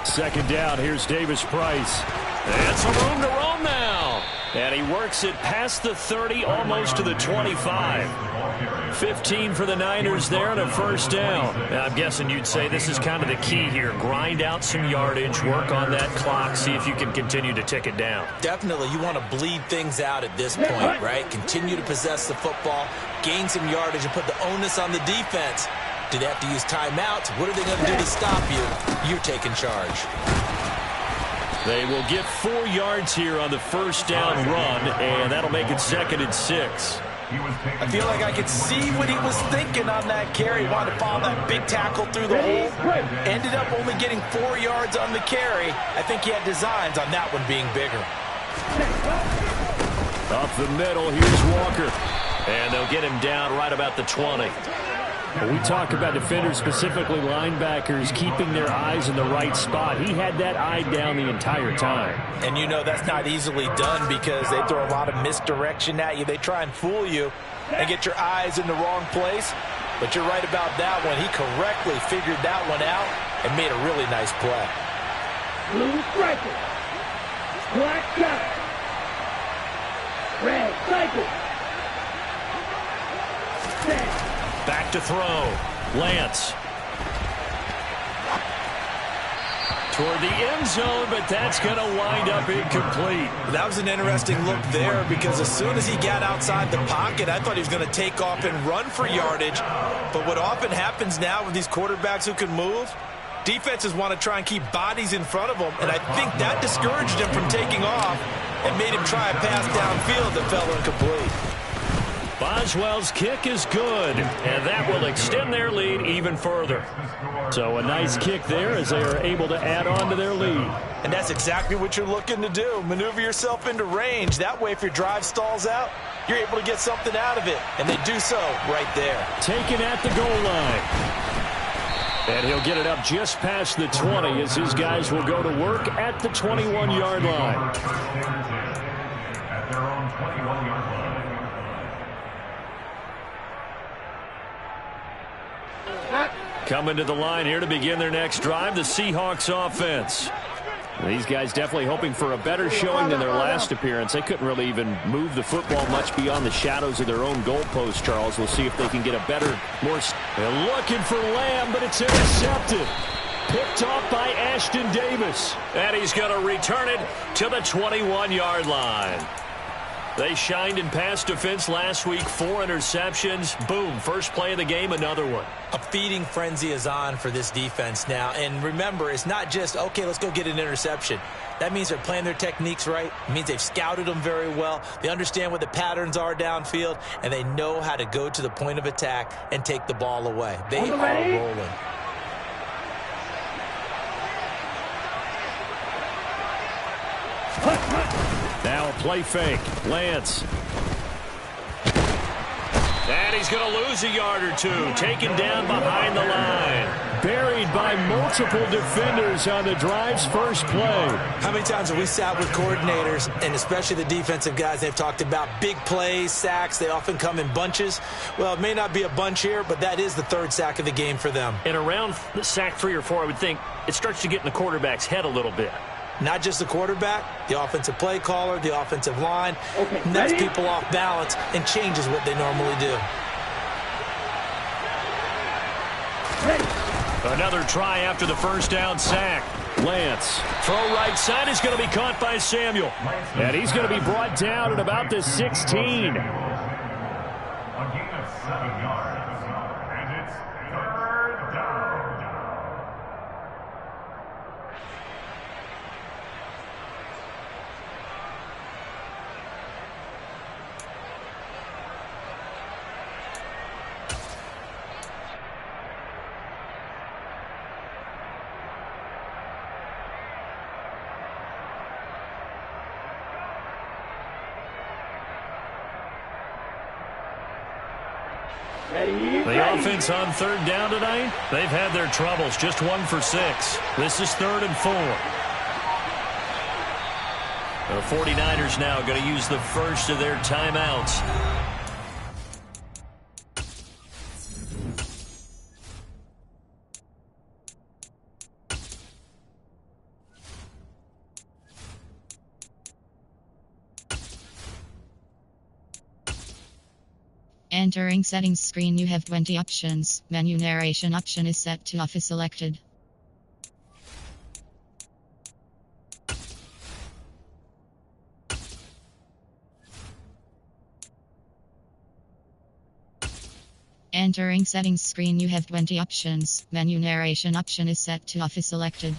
Second down, here's Davis Price. And some room to roam now. And he works it past the 30, almost to the 25. 15 for the Niners there and a first down. Now, I'm guessing you'd say this is kind of the key here. Grind out some yardage, work on that clock, see if you can continue to tick it down. Definitely, you want to bleed things out at this point, right? Continue to possess the football, gain some yardage, and put the onus on the defense. Do they have to use timeouts? What are they going to do to stop you? You're taking charge. They will get 4 yards here on the first down run, and that'll make it 2nd and 6. I feel like I could see what he was thinking on that carry. Wanted to follow that big tackle through the hole. Ended up only getting 4 yards on the carry. I think he had designs on that one being bigger. Up the middle, here's Walker. And they'll get him down right about the 20. When we talk about defenders, specifically linebackers, keeping their eyes in the right spot. He had that eye down the entire time. And you know that's not easily done because they throw a lot of misdirection at you. They try and fool you and get your eyes in the wrong place. But you're right about that one. He correctly figured that one out and made a really nice play. Blue striker. Black got it. Red cycle. Set. Back to throw. Lance. Toward the end zone, but that's going to wind up incomplete. That was an interesting look there because as soon as he got outside the pocket, I thought he was going to take off and run for yardage. But what often happens now with these quarterbacks who can move, defenses want to try and keep bodies in front of them, and I think that discouraged him from taking off and made him try a pass downfield that fell incomplete. Boswell's kick is good, and that will extend their lead even further. So a nice kick there as they are able to add on to their lead. And that's exactly what you're looking to do. Maneuver yourself into range. That way, if your drive stalls out, you're able to get something out of it. And they do so right there. Taken at the goal line. And he'll get it up just past the 20 as his guys will go to work at the 21-yard line. At their own 21-yard line. Coming to the line here to begin their next drive, the Seahawks offense. These guys definitely hoping for a better showing than their last appearance. They couldn't really even move the football much beyond the shadows of their own goalpost, Charles. We'll see if they can get a better, more... They're looking for Lamb, but it's intercepted. Picked off by Ashton Davis. And he's going to return it to the 21-yard line. They shined in pass defense last week, 4 interceptions. Boom, first play of the game, another one. A feeding frenzy is on for this defense now. And remember, it's not just, okay, let's go get an interception. That means they're playing their techniques right. It means they've scouted them very well. They understand what the patterns are downfield, and they know how to go to the point of attack and take the ball away. They are rolling. Now a play fake. Lance. And he's going to lose a yard or two. Taken down behind the line. Buried by multiple defenders on the drive's first play. How many times have we sat with coordinators, and especially the defensive guys, they've talked about big plays, sacks. They often come in bunches. Well, it may not be a bunch here, but that is the 3rd sack of the game for them. And around the sack 3 or 4, I would think it starts to get in the quarterback's head a little bit. Not just the quarterback, the offensive play caller, the offensive line. Okay, knocks ready? people off balance and changes what they normally do. Ready. Another try after the first down sack. Lance. Throw right side is going to be caught by Samuel. And he's going to be brought down at about the 16. A gain of 7 yards. And it's 3rd down. Ready, The offense on third down tonight, they've had their troubles. Just 1 for 6. This is 3rd and 4. The 49ers now going to use the first of their timeouts. Entering settings screen, you have 20 options. Menu narration option is set to off is selected. Entering settings screen, you have 20 options. Menu narration option is set to off is selected.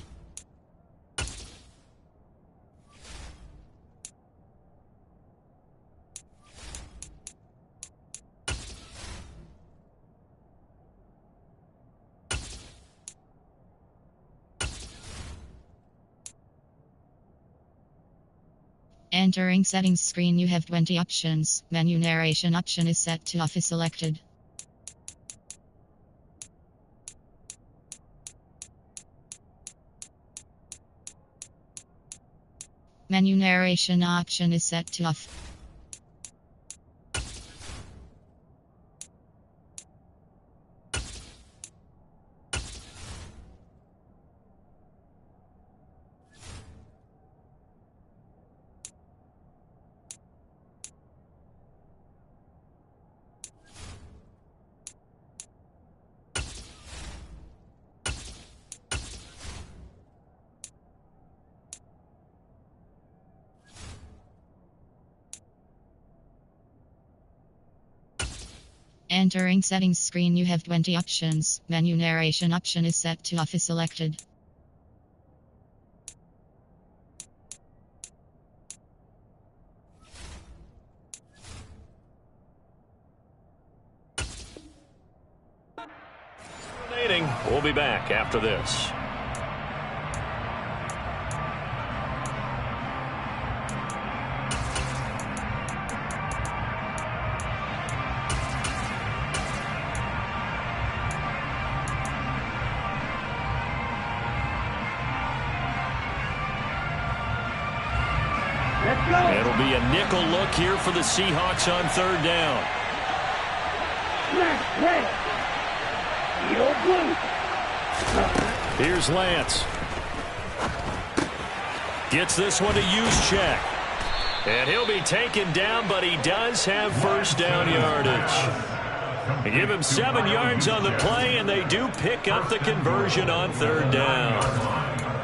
Entering settings screen, you have 20 options. Menu narration option is set to off is selected. Menu narration option is set to off. Entering settings screen, you have 20 options. Menu narration option is set to off is selected. We'll be back after this. Let's go. It'll be a nickel look here for the Seahawks on third down. Smash red. Steel blue. Here's Lance. Gets this one to use check. And he'll be taken down, but he does have first down yardage. They give him 7 yards on the play, and they do pick up the conversion on third down.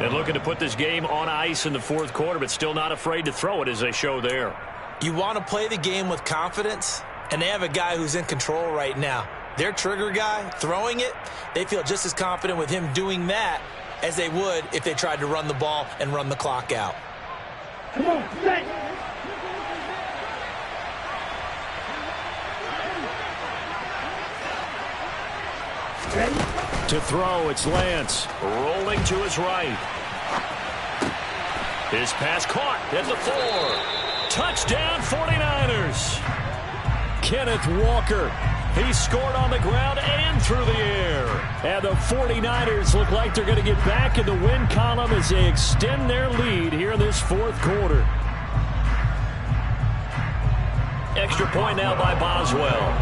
And looking to put this game on ice in the fourth quarter, but still not afraid to throw it as they show there. You want to play the game with confidence, and they have a guy who's in control right now. Their trigger guy, throwing it, they feel just as confident with him doing that as they would if they tried to run the ball and run the clock out. Come on, set. Ready? To throw, it's Lance. Rolling to his right. His pass caught at the 4. Touchdown, 49ers. Kenneth Walker. He scored on the ground and through the air. And the 49ers look like they're going to get back in the win column as they extend their lead here in this fourth quarter. Extra point now by Boswell.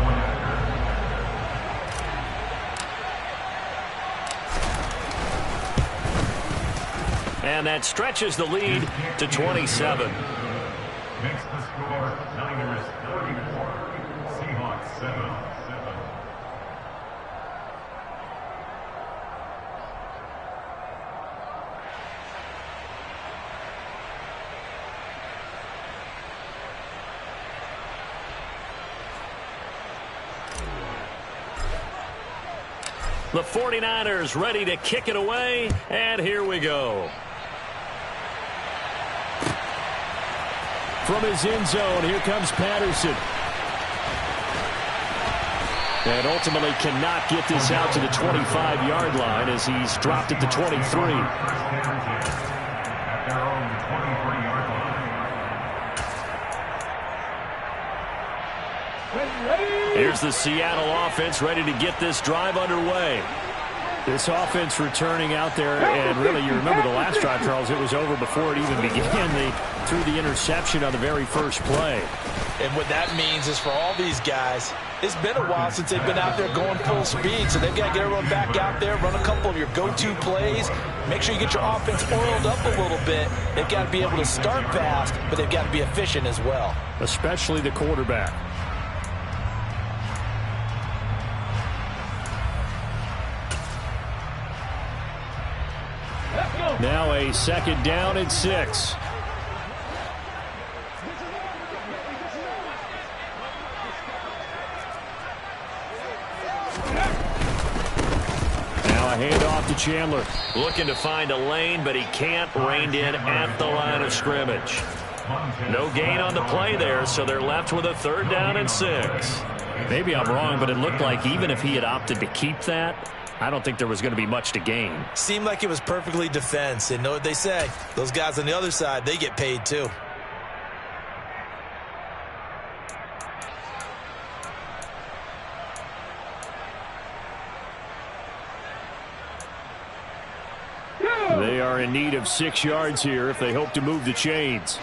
And that stretches the lead to 27. Next the score, Niners 34, Seahawks 7. The 49ers ready to kick it away, and here we go. From his end zone, here comes Patterson. And ultimately cannot get this out to the 25-yard line as he's dropped at the 23. At their own 23-yard line. Here's the Seattle offense ready to get this drive underway. This offense returning out there, and really, you remember the last drive, Charles, it was over before it even began. They threw the interception on the very first play. And what that means is for all these guys, it's been a while since they've been out there going full speed, so they've got to get everyone back out there, run a couple of your go-to plays, make sure you get your offense oiled up a little bit. They've got to be able to start fast, but they've got to be efficient as well. Especially the quarterback. Now a second down and 6. Now a handoff to Chandler. Looking to find a lane, but he can't. Reined in at the line of scrimmage. No gain on the play there, so they're left with a third down and 6. Maybe I'm wrong, but it looked like even if he had opted to keep that, I don't think there was going to be much to gain. Seemed like it was perfectly defense. And know what they say? Those guys on the other side, they get paid too. They are in need of 6 yards here if they hope to move the chains.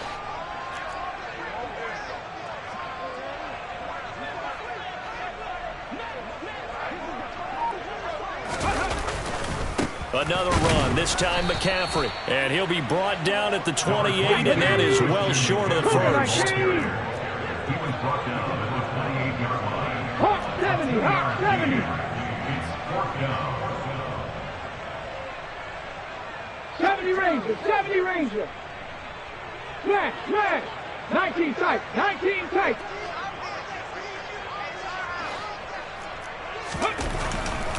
Another run, this time McCaffrey. And he'll be brought down at the 28, and that is well short of the first. He was brought down at the 28-yard line. Hawk 70, Hawk 70. It's 4th down. 70 Ranger, 70 Ranger. Smash, smash. 19 tight, 19 tight.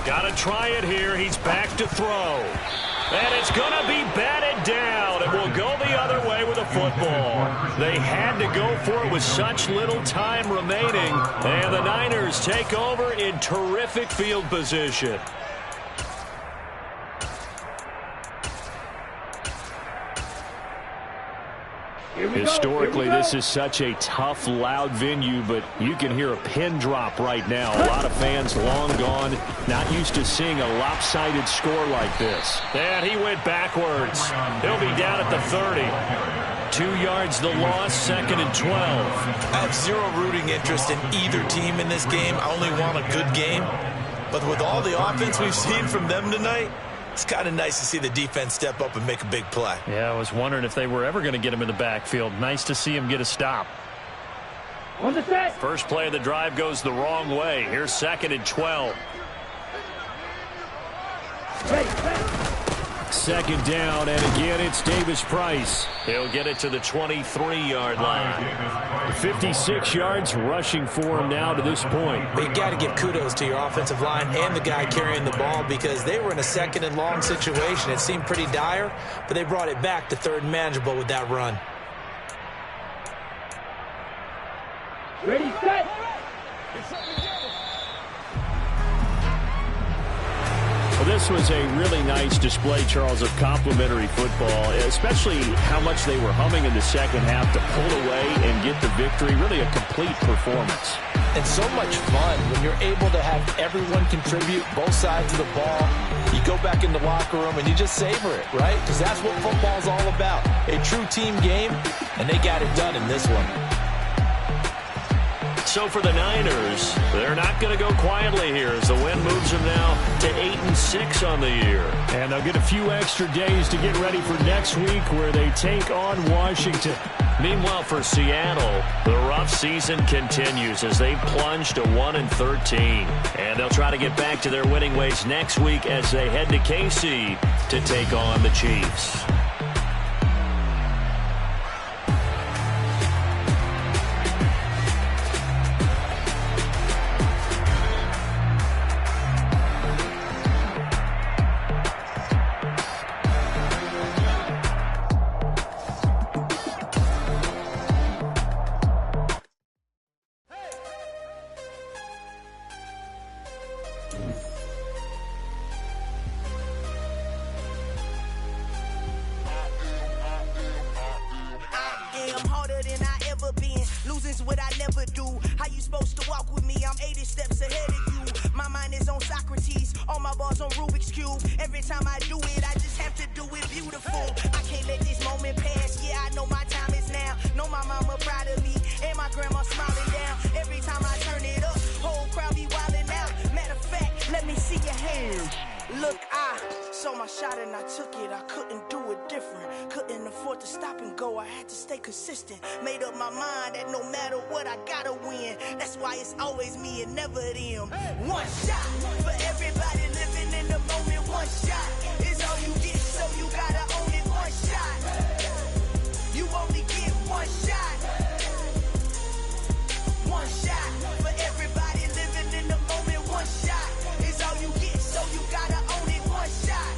Got to try it here. He's back to throw. And it's going to be batted down. It will go the other way with a football. They had to go for it with such little time remaining. And the Niners take over in terrific field position. Historically, this is such a tough, loud venue, but you can hear a pin drop right now. A lot of fans long gone, not used to seeing a lopsided score like this. And he went backwards. He'll be down at the 30. 2 yards the loss, 2nd and 12. I have zero rooting interest in either team in this game. I only want a good game. But with all the offense we've seen from them tonight, it's kind of nice to see the defense step up and make a big play. Yeah, I was wondering if they were ever going to get him in the backfield. Nice to see him get a stop. On the set. First play of the drive goes the wrong way. Here's 2nd and 12. Second down, and again it's Davis Price. He'll get it to the 23-yard line. 56 yards rushing for him now to this point. But you got to give kudos to your offensive line and the guy carrying the ball because they were in a 2nd and long situation. It seemed pretty dire, but they brought it back to 3rd and manageable with that run. Ready, set. Well, this was a really nice display, Charles, of complimentary football, especially how much they were humming in the second half to pull away and get the victory. Really a complete performance. And so much fun when you're able to have everyone contribute both sides of the ball. You go back in the locker room and you just savor it, right? Because that's what football's all about. A true team game, and they got it done in this one. So for the Niners, they're not going to go quietly here as the win moves them now to 8-6 on the year. And they'll get a few extra days to get ready for next week where they take on Washington. Meanwhile, for Seattle, the rough season continues as they plunge to 1-13. And they'll try to get back to their winning ways next week as they head to KC to take on the Chiefs. my bars on Rubik's Cube. Every time I do it, I just have to do it beautiful. I can't let this moment pass. Yeah, I know my time is now. Know my mama proud of me, and my grandma smiling down. Every time I turn it up, whole crowd be wildin' out. Matter of fact, let me see your hands. Look, I saw my shot and I took it. I couldn't do it different. Couldn't afford to stop and go. I had to stay consistent. Made up my mind that no matter what, I gotta win. That's why it's always me and never them. One shot for everybody living in the moment. One shot is all you get, so you gotta own it. One shot. You only get one shot. One shot for everybody living in the moment. One shot is all you get, so you gotta own it. One shot.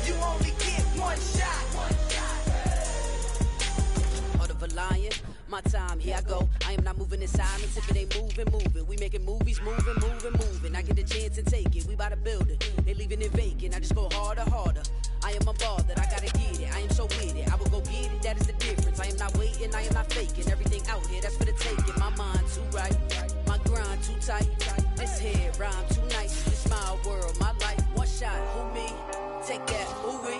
You only get one shot. Heart of a lion, my time, here I go. I am not moving in silence. If it ain't moving. We making movies, moving. I get a chance and take it. We bout to build it. They leaving it vacant. I just go harder. I am unbothered. I gotta get it. I am so with it. I will go get it. That is the difference. I am not waiting. I am not faking. Everything out here, that's for the taking. My mind too right. My grind too tight. This head rhyme too nice. This my world, my life. One shot, who me? Take that, who we?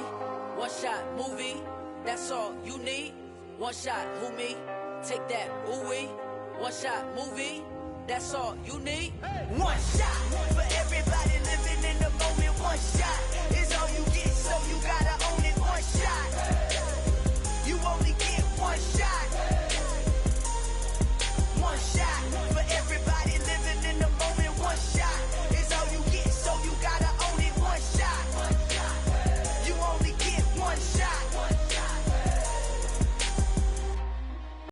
One shot, movie. That's all you need. One shot, who me? Take that, who we? One shot, movie. That's all you need. One shot for everybody living in the moment. One shot is all you get, so you gotta own